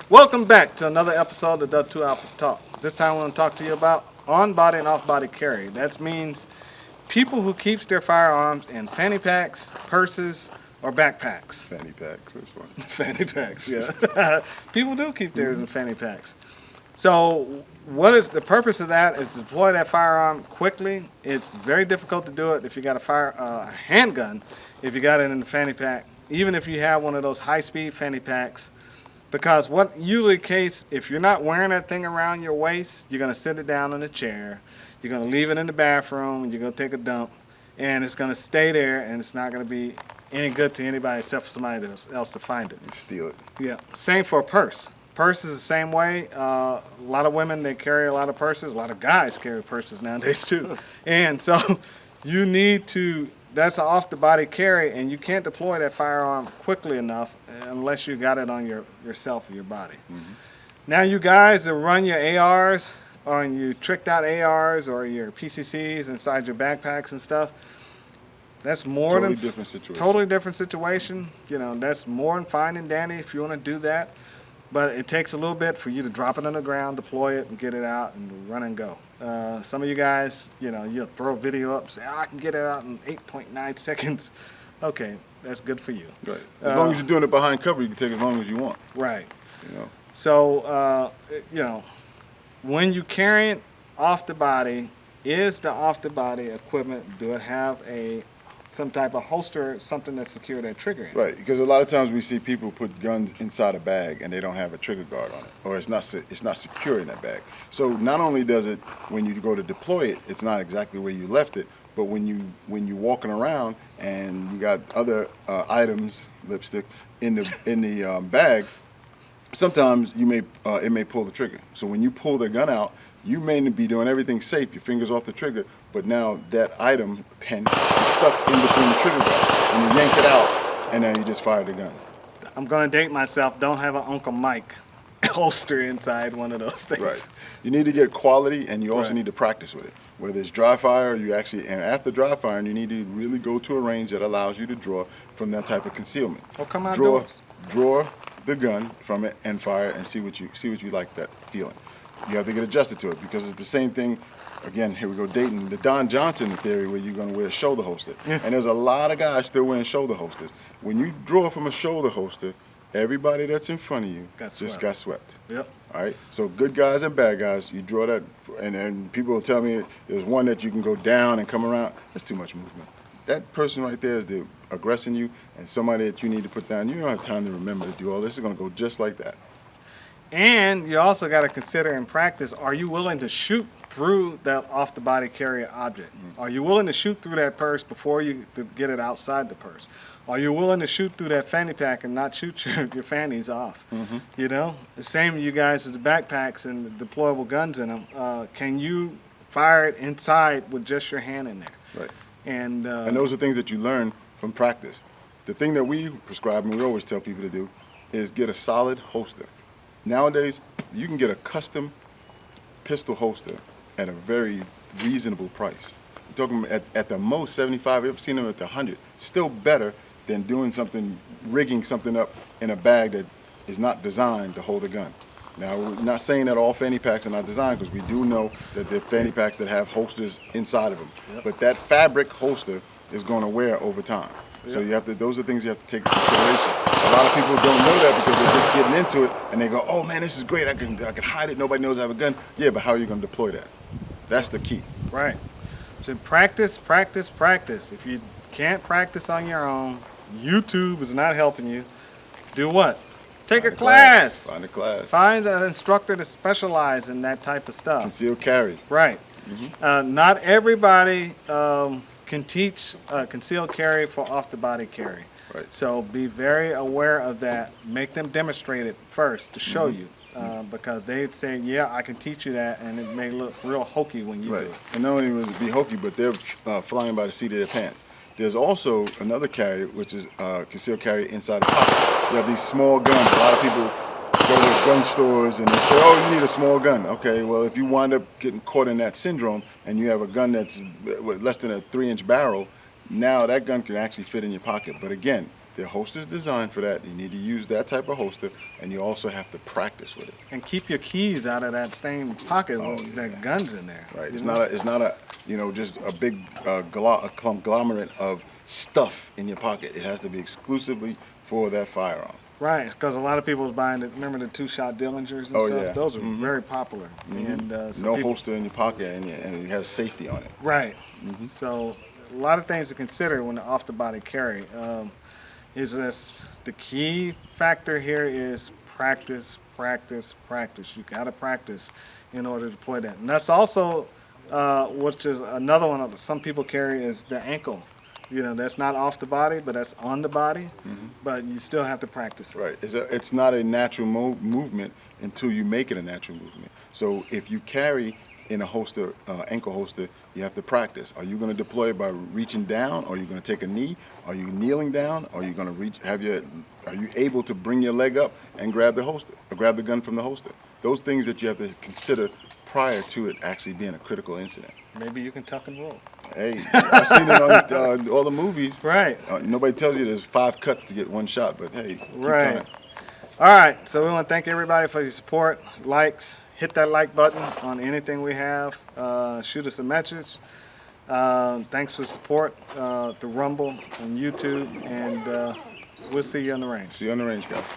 Welcome back to another episode of the 2 Alphas Talk. This time I want to talk to you about on-body and off-body carry. That means people who keeps their firearms in fanny packs, purses, or backpacks. Fanny packs, that's one. Fanny packs, yeah. People do keep theirs in fanny packs. So what is the purpose of that is to deploy that firearm quickly. It's very difficult to do it if you got a handgun, if you got it in the fanny pack, even if you have one of those high-speed fanny packs. Because what usually the case, if you're not wearing that thing around your waist, you're going to sit it down in a chair, you're going to leave it in the bathroom, and you're going to take a dump, and it's going to stay there, and it's not going to be any good to anybody except for somebody else to find it. And steal it. Yeah. Same for a purse. Purse is the same way. A lot of women, they carry a lot of purses. A lot of guys carry purses nowadays, too. And so you need to... That's an off-the-body carry, and you can't deploy that firearm quickly enough unless you got it on yourself or your body. Mm-hmm. Now, you guys that run your ARs, or you tricked out ARs or your PCCs inside your backpacks and stuff, that's more Totally than different situation. Totally different situation. You know, that's more than fine and dandy if you want to do that. But it takes a little bit for you to drop it on the ground, deploy it, and get it out and run and go. Some of you guys, you know, you'll throw a video up and say, I can get it out in 8.9 seconds. Okay, that's good for you. Right. As long as you're doing it behind cover, you can take as long as you want. Right. You know. So, you know, when you carry it off the body, is the off the body equipment, do it have some type of holster, something that secure that trigger in? Right, because a lot of times we see people put guns inside a bag and they don't have a trigger guard on it, or it's not secure in that bag. So not only does it, when you go to deploy it, it's not exactly where you left it, but when you're walking around and you got other items, lipstick, in the bag, sometimes it may pull the trigger. So when you pull the gun out, you may be doing everything safe, your fingers off the trigger, but now that item, pen, is stuck in between the trigger guard, and you yank it out, and then you just fire the gun. I'm going to date myself. Don't have an Uncle Mike holster inside one of those things. Right. You need to get quality, and you also need to practice with it. Whether it's dry fire, and after dry firing, you need to really go to a range that allows you to draw from that type of concealment. Or come outdoors. Draw the gun from it and fire, and see what you like that feeling. You have to get adjusted to it because it's the same thing. Again, here we go dating the Don Johnson theory where you're going to wear a shoulder holster. Yeah. And there's a lot of guys still wearing shoulder holsters. When you draw from a shoulder holster, everybody that's in front of you just got swept. Yep. All right? So good guys and bad guys, you draw that, and then people will tell me there's one that you can go down and come around. That's too much movement. That person right there is the aggressing you, and somebody that you need to put down. You don't have time to remember to do all this. It's going to go just like that. And you also got to consider in practice, are you willing to shoot through that off-the-body carrier object? Mm-hmm. Are you willing to shoot through that purse before you get it outside the purse? Are you willing to shoot through that fanny pack and not shoot your fannies off? Mm-hmm. You know, the same with you guys with the backpacks and the deployable guns in them. Can you fire it inside with just your hand in there? Right. And those are things that you learn from practice. The thing that we prescribe and we always tell people to do is get a solid holster. Nowadays, you can get a custom pistol holster at a very reasonable price. You're talking at the most 75. I've seen them at the 100. Still better than rigging something up in a bag that is not designed to hold a gun. Now, we're not saying that all fanny packs are not designed, because we do know that there are fanny packs that have holsters inside of them. Yep. But that fabric holster is going to wear over time. Yep. So those are things you have to take into consideration. A lot of people don't know that because they're just getting into it and they go, oh man, this is great, I can hide it, nobody knows I have a gun. Yeah, but how are you going to deploy that? That's the key. Right. So practice, practice, practice. If you can't practice on your own, YouTube is not helping you. Do what? Take a class. Find a class. Find an instructor to specialize in that type of stuff. Concealed carry. Right. Mm-hmm. Not everybody can teach concealed carry for off-the-body carry. Right. So be very aware of that. Make them demonstrate it first to show you. Because they'd say, yeah, I can teach you that, and it may look real hokey when you do it. And not only will it be hokey, but they're flying by the seat of their pants. There's also another carry, which is concealed carry inside the pocket. You have these small guns. A lot of people go to gun stores and they say, oh, you need a small gun. Okay, well, if you wind up getting caught in that syndrome and you have a gun that's less than a 3-inch barrel, now that gun can actually fit in your pocket. But again, The holster's designed for that. You need to use that type of holster, and you also have to practice with it. And keep your keys out of that same pocket with that gun's in there. Right. you It's know? not a just a big conglomerate of stuff in your pocket. It has to be exclusively for that firearm. Right, because a lot of people was buying the, remember the two-shot Derringers and Oh, stuff? yeah. Those are very popular. And No people, holster in your pocket, and it has safety on it. right. So a lot of things to consider when off the body carry. Is this the key factor here is practice, practice, practice. You got to practice in order to deploy that. And that's also which is another one of some people carry is the ankle. That's not off the body, but that's on the body. But you still have to practice it. Right. It's not a natural movement until you make it a natural movement. So if you carry in a holster, ankle holster, you have to practice. Are you going to deploy it by reaching down? Or are you going to take a knee? Are you kneeling down? Or are you going to reach? Are you able to bring your leg up and grab the holster, or grab the gun from the holster? Those things that you have to consider prior to it actually being a critical incident. Maybe you can tuck and roll. Hey, I've seen it on all the movies. Right. Nobody tells you there's 5 cuts to get 1 shot, but hey, keep Right. trying. All right. So we want to thank everybody for your support, likes. Hit that like button on anything we have. Shoot us a message. Thanks for support through Rumble and YouTube, and we'll see you on the range. See you on the range, guys.